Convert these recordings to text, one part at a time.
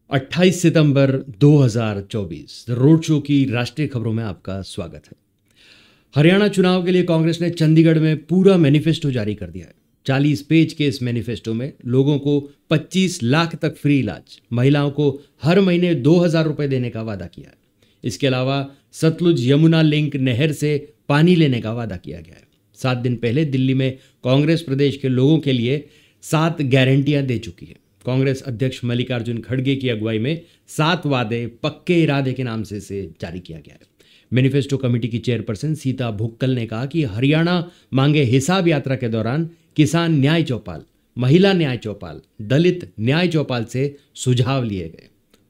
28 सितंबर 2024 road show की राष्ट्रीय खबरों में आपका स्वागत है। हरियाणा चुनाव के लिए कांग्रेस ने चंडीगढ़ में पूरा मैनिफेस्टो जारी कर दिया है। 40 पेज के इस मैनिफेस्टो में लोगों को 25 लाख तक फ्री इलाज, महिलाओं को हर महीने 2,000 रुपए देने का वादा किया है। इसके अलावा सतलुज यमुना लिंक नहर से पानी लेने का वादा किया गया है। 7 दिन पहले दिल्ली में कांग्रेस प्रदेश के लोगों के लिए 7 गारंटियां दे चुकी है। कांग्रेस अध्यक्ष मल्लिकार्जुन खड़गे की अगुवाई में 7 वादे पक्के इरादे के नाम से इसे जारी किया गया है। मैनिफेस्टो कमेटी की चेयरपर्सन सीता भुक्कल ने कहा कि हरियाणा मांगे हिसाब यात्रा के दौरान किसान न्याय चौपाल, महिला न्याय चौपाल, दलित न्याय चौपाल से सुझाव लिए गए।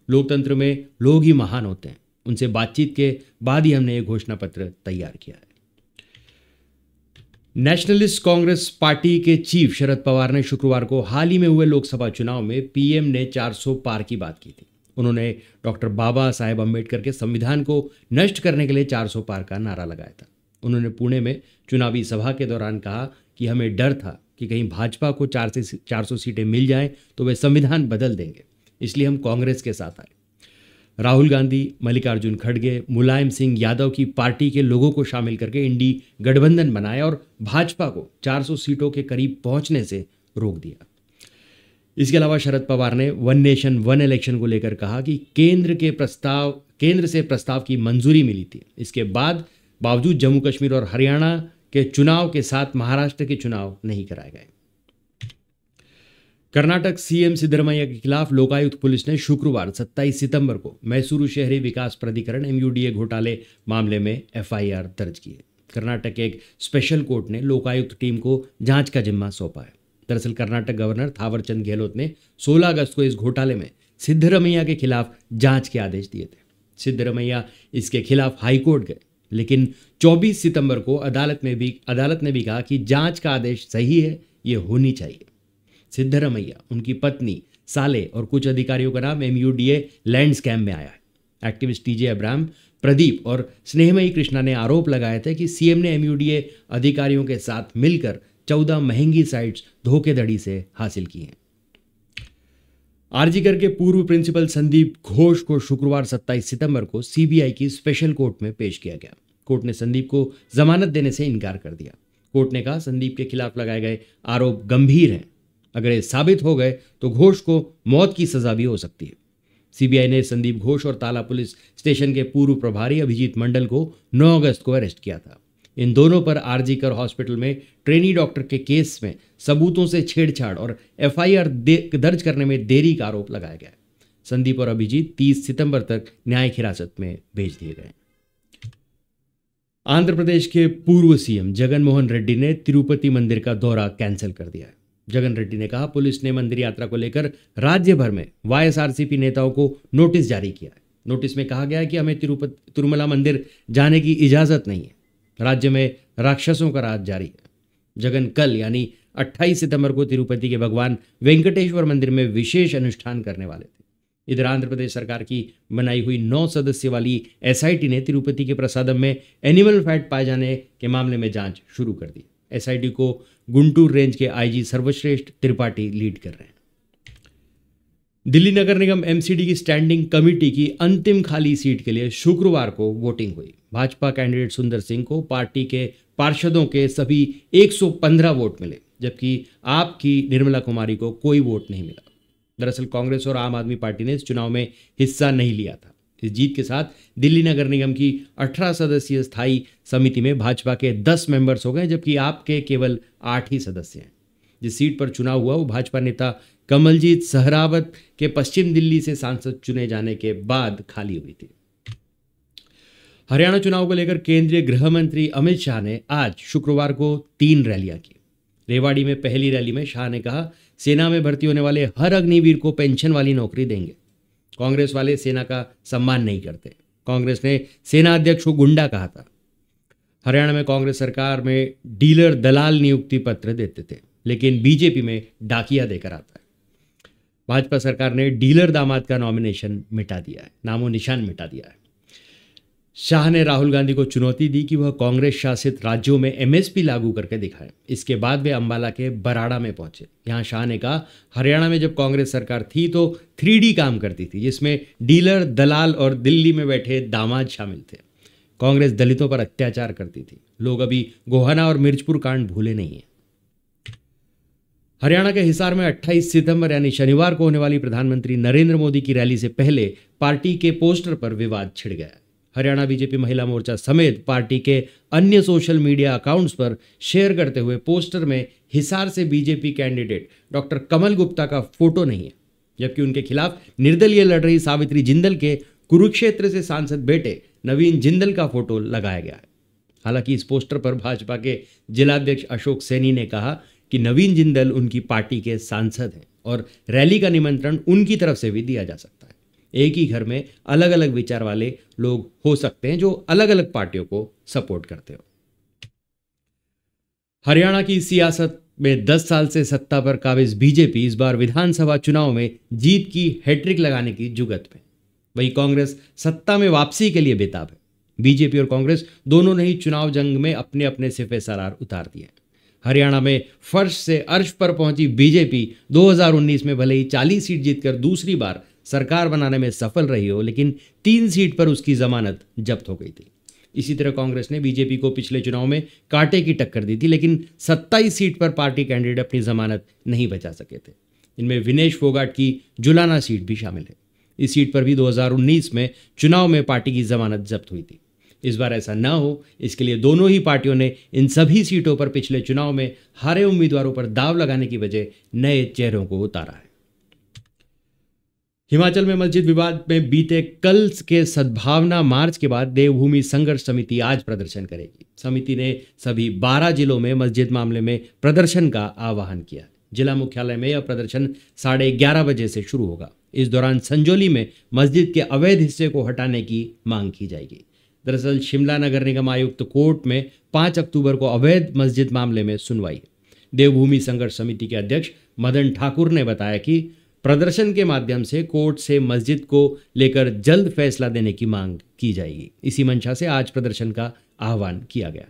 लोकतंत्र में लोग ही महान होते हैं। उनसे बातचीत के बाद ही हमने ये घोषणा पत्र तैयार किया है। नेशनलिस्ट कांग्रेस पार्टी के चीफ शरद पवार ने शुक्रवार को हाल ही में हुए लोकसभा चुनाव में पीएम ने 400 पार की बात की थी। उन्होंने डॉक्टर बाबा साहेब अम्बेडकर के संविधान को नष्ट करने के लिए 400 पार का नारा लगाया था। उन्होंने पुणे में चुनावी सभा के दौरान कहा कि हमें डर था कि कहीं भाजपा को 400 सीटें मिल जाएं तो वे संविधान बदल देंगे, इसलिए हम कांग्रेस के साथ आए। राहुल गांधी, मल्लिकार्जुन खड़गे, मुलायम सिंह यादव की पार्टी के लोगों को शामिल करके इंडी गठबंधन बनाया और भाजपा को 400 सीटों के करीब पहुंचने से रोक दिया। इसके अलावा शरद पवार ने वन नेशन वन इलेक्शन को लेकर कहा कि केंद्र से प्रस्ताव की मंजूरी मिली थी। इसके बावजूद जम्मू कश्मीर और हरियाणा के चुनाव के साथ महाराष्ट्र के चुनाव नहीं कराए गए। कर्नाटक सीएम सिद्धरमैया के खिलाफ लोकायुक्त पुलिस ने शुक्रवार 27 सितंबर को मैसूरू शहरी विकास प्राधिकरण MUDA घोटाले मामले में FIR दर्ज की है। कर्नाटक के एक स्पेशल कोर्ट ने लोकायुक्त टीम को जांच का जिम्मा सौंपा है। दरअसल कर्नाटक गवर्नर थावरचंद गहलोत ने 16 अगस्त को इस घोटाले में सिद्धरमैया के खिलाफ जांच के आदेश दिए थे। सिद्धरमैया इसके खिलाफ हाईकोर्ट गए, लेकिन 24 सितंबर को अदालत ने भी कहा कि जांच का आदेश सही है, ये होनी चाहिए। सिद्धरमैया, उनकी पत्नी, साले और कुछ अधिकारियों का नाम MUDA लैंड स्कैम में आया है। एक्टिविस्ट TJ अब्राहम, प्रदीप और स्नेहमयी कृष्णा ने आरोप लगाया था कि सीएम ने MUDA अधिकारियों के साथ मिलकर 14 महंगी साइट्स धोखेधड़ी से हासिल की हैं। आरजीकर के पूर्व प्रिंसिपल संदीप घोष को शुक्रवार 27 सितंबर को CBI की स्पेशल कोर्ट में पेश किया गया। कोर्ट ने संदीप को जमानत देने से इनकार कर दिया। कोर्ट ने कहा संदीप के खिलाफ लगाए गए आरोप गंभीर हैं। अगर ये साबित हो गए तो घोष को मौत की सजा भी हो सकती है। CBI ने संदीप घोष और ताला पुलिस स्टेशन के पूर्व प्रभारी अभिजीत मंडल को 9 अगस्त को अरेस्ट किया था। इन दोनों पर आरजीकर हॉस्पिटल में ट्रेनी डॉक्टर के केस में सबूतों से छेड़छाड़ और FIR दर्ज करने में देरी का आरोप लगाया गया। संदीप और अभिजीत 30 सितंबर तक न्यायिक हिरासत में भेज दिए गए। आंध्र प्रदेश के पूर्व CM जगन मोहन रेड्डी ने तिरुपति मंदिर का दौरा कैंसिल कर दिया है। जगन रेड्डी ने कहा पुलिस ने मंदिर यात्रा को लेकर राज्य भर में YSRCP नेताओं को नोटिस जारी किया है। नोटिस में कहा गया है कि हमें तिरुमला मंदिर जाने की इजाजत नहीं है। राज्य में राक्षसों का राज जारी है। जगन कल यानी 28 सितंबर को तिरुपति के भगवान वेंकटेश्वर मंदिर में विशेष अनुष्ठान करने वाले थे। इधर आंध्र प्रदेश सरकार की बनाई हुई 9 सदस्य वाली SIT ने तिरुपति के प्रसादम में एनिमल फैट पाए जाने के मामले में जांच शुरू कर दी। SIT को गुंटूर रेंज के IG सर्वश्रेष्ठ त्रिपाठी लीड कर रहे हैं। दिल्ली नगर निगम MCD की स्टैंडिंग कमेटी की अंतिम खाली सीट के लिए शुक्रवार को वोटिंग हुई। भाजपा कैंडिडेट सुंदर सिंह को पार्टी के पार्षदों के सभी 115 वोट मिले, जबकि आप की निर्मला कुमारी को कोई वोट नहीं मिला। दरअसल कांग्रेस और आम आदमी पार्टी ने इस चुनाव में हिस्सा नहीं लिया था। इस जीत के साथ दिल्ली नगर निगम की 18 सदस्यीय स्थायी समिति में भाजपा के 10 मेंबर्स हो गए, जबकि आपके केवल 8 ही सदस्य हैं। जिस सीट पर चुनाव हुआ वो भाजपा नेता कमलजीत सहरावत के पश्चिम दिल्ली से सांसद चुने जाने के बाद खाली हुई थी। हरियाणा चुनाव को लेकर केंद्रीय गृह मंत्री अमित शाह ने आज शुक्रवार को 3 रैलियां की। रेवाड़ी में पहली रैली में शाह ने कहा सेना में भर्ती होने वाले हर अग्निवीर को पेंशन वाली नौकरी देंगे। कांग्रेस वाले सेना का सम्मान नहीं करते। कांग्रेस ने सेना अध्यक्ष को गुंडा कहा था। हरियाणा में कांग्रेस सरकार में डीलर दलाल नियुक्ति पत्र देते थे, लेकिन बीजेपी में डाकिया देकर आता है। भाजपा सरकार ने डीलर दामाद का नॉमिनेशन मिटा दिया है, नामो निशान मिटा दिया है। शाह ने राहुल गांधी को चुनौती दी कि वह कांग्रेस शासित राज्यों में एमएसपी लागू करके दिखाएं। इसके बाद वे अंबाला के बराड़ा में पहुंचे। यहां शाह ने कहा, हरियाणा में जब कांग्रेस सरकार थी तो 3D काम करती थी, जिसमें डीलर, दलाल और दिल्ली में बैठे दामाद शामिल थे। कांग्रेस दलितों पर अत्याचार करती थी। लोग अभी गोहाना और मिर्चपुर कांड भूले नहीं है। हरियाणा के हिसार में 28 सितंबर यानी शनिवार को होने वाली प्रधानमंत्री नरेंद्र मोदी की रैली से पहले पार्टी के पोस्टर पर विवाद छिड़ गया। हरियाणा बीजेपी महिला मोर्चा समेत पार्टी के अन्य सोशल मीडिया अकाउंट्स पर शेयर करते हुए पोस्टर में हिसार से बीजेपी कैंडिडेट डॉक्टर कमल गुप्ता का फोटो नहीं है, जबकि उनके खिलाफ निर्दलीय लड़ रही सावित्री जिंदल के कुरुक्षेत्र से सांसद बेटे नवीन जिंदल का फोटो लगाया गया है। हालांकि इस पोस्टर पर भाजपा के जिलाध्यक्ष अशोक सैनी ने कहा कि नवीन जिंदल उनकी पार्टी के सांसद हैं और रैली का निमंत्रण उनकी तरफ से भी दिया जा सकता है। एक ही घर में अलग अलग विचार वाले लोग हो सकते हैं जो अलग अलग पार्टियों को सपोर्ट करते हो। हरियाणा की सियासत में 10 साल से सत्ता पर काबिज बीजेपी इस बार विधानसभा चुनाव में जीत की हैट्रिक लगाने की जुगत में। वहीं कांग्रेस सत्ता में वापसी के लिए बेताब है। बीजेपी और कांग्रेस दोनों ने ही चुनाव जंग में अपने अपने सिफे सरार उतार दिए। हरियाणा में फर्श से अर्श पर पहुंची बीजेपी 2019 में भले ही 40 सीट जीतकर दूसरी बार सरकार बनाने में सफल रही हो, लेकिन 3 सीट पर उसकी जमानत जब्त हो गई थी। इसी तरह कांग्रेस ने बीजेपी को पिछले चुनाव में कांटे की टक्कर दी थी, लेकिन 27 सीट पर पार्टी कैंडिडेट अपनी जमानत नहीं बचा सके थे। इनमें विनेश फोगाट की जुलाना सीट भी शामिल है। इस सीट पर भी 2019 में चुनाव में पार्टी की जमानत जब्त हुई थी। इस बार ऐसा न हो, इसके लिए दोनों ही पार्टियों ने इन सभी सीटों पर पिछले चुनाव में हारे उम्मीदवारों पर दाव लगाने की वजह नए चेहरों को उतारा है। हिमाचल में मस्जिद विवाद में बीते कल के सद्भावना मार्च के बाद देवभूमि संघर्ष समिति आज प्रदर्शन करेगी। समिति ने सभी 12 जिलों में मस्जिद मामले में प्रदर्शन का आह्वान किया। जिला मुख्यालय में यह प्रदर्शन 11:30 बजे से शुरू होगा। इस दौरान संजौली में मस्जिद के अवैध हिस्से को हटाने की मांग की जाएगी। दरअसल शिमला नगर निगम आयुक्त कोर्ट में 5 अक्टूबर को अवैध मस्जिद मामले में सुनवाई है। देवभूमि संघर्ष समिति के अध्यक्ष मदन ठाकुर ने बताया कि प्रदर्शन के माध्यम से कोर्ट से मस्जिद को लेकर जल्द फैसला देने की मांग की जाएगी। इसी मंशा से आज प्रदर्शन का आह्वान किया गया।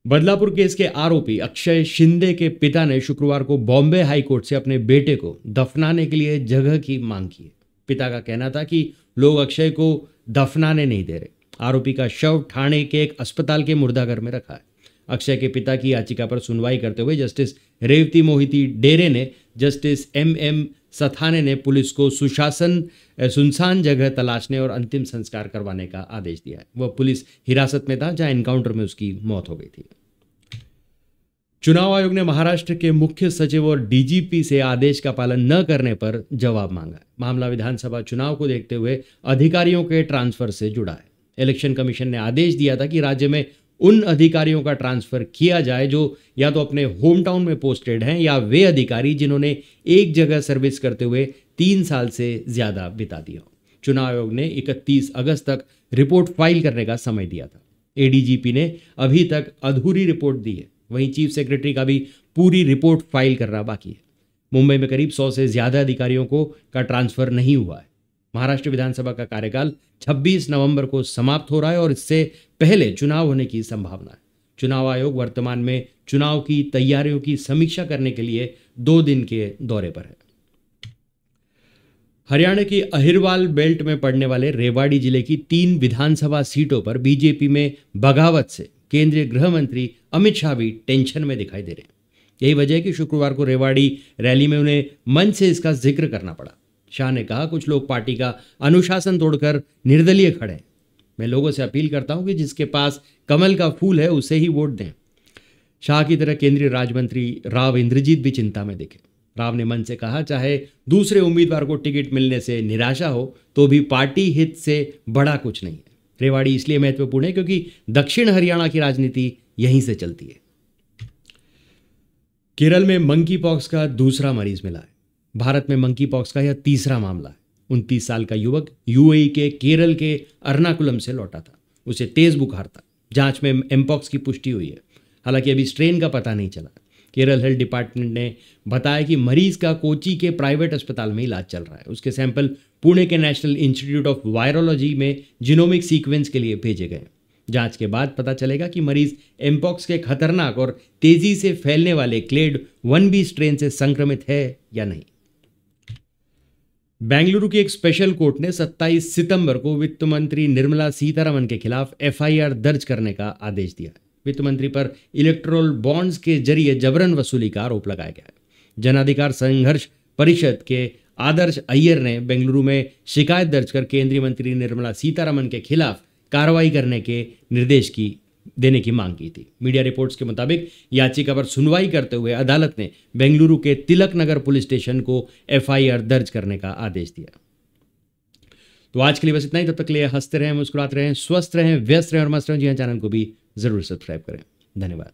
बदलापुर केस के आरोपी अक्षय शिंदे के पिता ने शुक्रवार को बॉम्बे हाईकोर्ट से अपने बेटे को दफनाने के लिए जगह की मांग की है। पिता का कहना था कि लोग अक्षय को दफनाने नहीं दे रहे। आरोपी का शव ठाणे के एक अस्पताल के मुर्दाघर में रखा है। अक्षय के पिता की याचिका पर सुनवाई करते हुए जस्टिस रेवती मोहिती डेरे ने जस्टिस MM सथाने ने पुलिस को सुनसान जगह तलाशने और अंतिम संस्कार करवाने का आदेश दिया है। वह पुलिस हिरासत में था जहां एनकाउंटर में उसकी मौत हो गई थी। चुनाव आयोग ने महाराष्ट्र के मुख्य सचिव और DGP से आदेश का पालन न करने पर जवाब मांगा है। मामला विधानसभा चुनाव को देखते हुए अधिकारियों के ट्रांसफर से जुड़ा है। इलेक्शन कमीशन ने आदेश दिया था कि राज्य में उन अधिकारियों का ट्रांसफर किया जाए जो या तो अपने होम टाउन में पोस्टेड हैं या वे अधिकारी जिन्होंने एक जगह सर्विस करते हुए 3 साल से ज्यादा बिता दिया हो। चुनाव आयोग ने 31 अगस्त तक रिपोर्ट फाइल करने का समय दिया था। ADGP ने अभी तक अधूरी रिपोर्ट दी है। वहीं चीफ सेक्रेटरी का भी पूरी रिपोर्ट फाइल करना बाकी है। मुंबई में करीब 100 से ज्यादा अधिकारियों का ट्रांसफर नहीं हुआ है। महाराष्ट्र विधानसभा का कार्यकाल 26 नवंबर को समाप्त हो रहा है और इससे पहले चुनाव होने की संभावना है। चुनाव आयोग वर्तमान में चुनाव की तैयारियों की समीक्षा करने के लिए 2 दिन के दौरे पर है। हरियाणा की अहिरवाल बेल्ट में पड़ने वाले रेवाड़ी जिले की 3 विधानसभा सीटों पर बीजेपी में बगावत से केंद्रीय गृह मंत्री अमित शाह भी टेंशन में दिखाई दे रहे हैं। यही वजह है कि शुक्रवार को रेवाड़ी रैली में उन्हें मंच से इसका जिक्र करना पड़ा। शाह ने कहा, कुछ लोग पार्टी का अनुशासन तोड़कर निर्दलीय खड़े हैं। मैं लोगों से अपील करता हूं कि जिसके पास कमल का फूल है उसे ही वोट दें। शाह की तरह केंद्रीय राज्य मंत्री राव इंद्रजीत भी चिंता में दिखे। राव ने मंच से कहा, चाहे दूसरे उम्मीदवार को टिकट मिलने से निराशा हो तो भी पार्टी हित से बड़ा कुछ नहीं है। रेवाड़ी इसलिए महत्वपूर्ण है क्योंकि दक्षिण हरियाणा की राजनीति यहीं से चलती है। केरल में मंकी पॉक्स का दूसरा मरीज मिला है। भारत में मंकी पॉक्स का यह तीसरा मामला है। 29 साल का युवक UAE के केरल के अर्नाकुलम से लौटा था। उसे तेज बुखार था। जांच में एमपॉक्स की पुष्टि हुई है। हालांकि अभी स्ट्रेन का पता नहीं चला। केरल हेल्थ डिपार्टमेंट ने बताया कि मरीज का कोची के प्राइवेट अस्पताल में इलाज चल रहा है। उसके सैंपल पुणे के नेशनल इंस्टीट्यूट ऑफ वायरोलॉजी में जीनोमिक सीक्वेंस के लिए भेजे गए। जांच के बाद पता चलेगा कि मरीज एमपॉक्स के खतरनाक और तेजी से फैलने वाले क्लेड 1B स्ट्रेन से संक्रमित है या नहीं। बेंगलुरु की एक स्पेशल कोर्ट ने 27 सितंबर को वित्त मंत्री निर्मला सीतारमण के खिलाफ FIR दर्ज करने का आदेश दिया। वित्त मंत्री पर इलेक्टोरल बॉन्ड्स के जरिए जबरन वसूली का आरोप लगाया गया है। जन अधिकार संघर्ष परिषद के आदर्श अय्यर ने बेंगलुरु में शिकायत दर्ज कर केंद्रीय मंत्री निर्मला सीतारमण के खिलाफ कार्रवाई करने के निर्देश देने की मांग की थी। मीडिया रिपोर्ट्स के मुताबिक याचिका पर सुनवाई करते हुए अदालत ने बेंगलुरु के तिलक नगर पुलिस स्टेशन को FIR दर्ज करने का आदेश दिया। तो आज के लिए बस इतना ही। तब तक के लिए हंसते रहें, मुस्कुराते रहें, स्वस्थ रहें, व्यस्त रहें और मस्त रहें। जी हाँ, चैनल को भी जरूर सब्सक्राइब करें। धन्यवाद।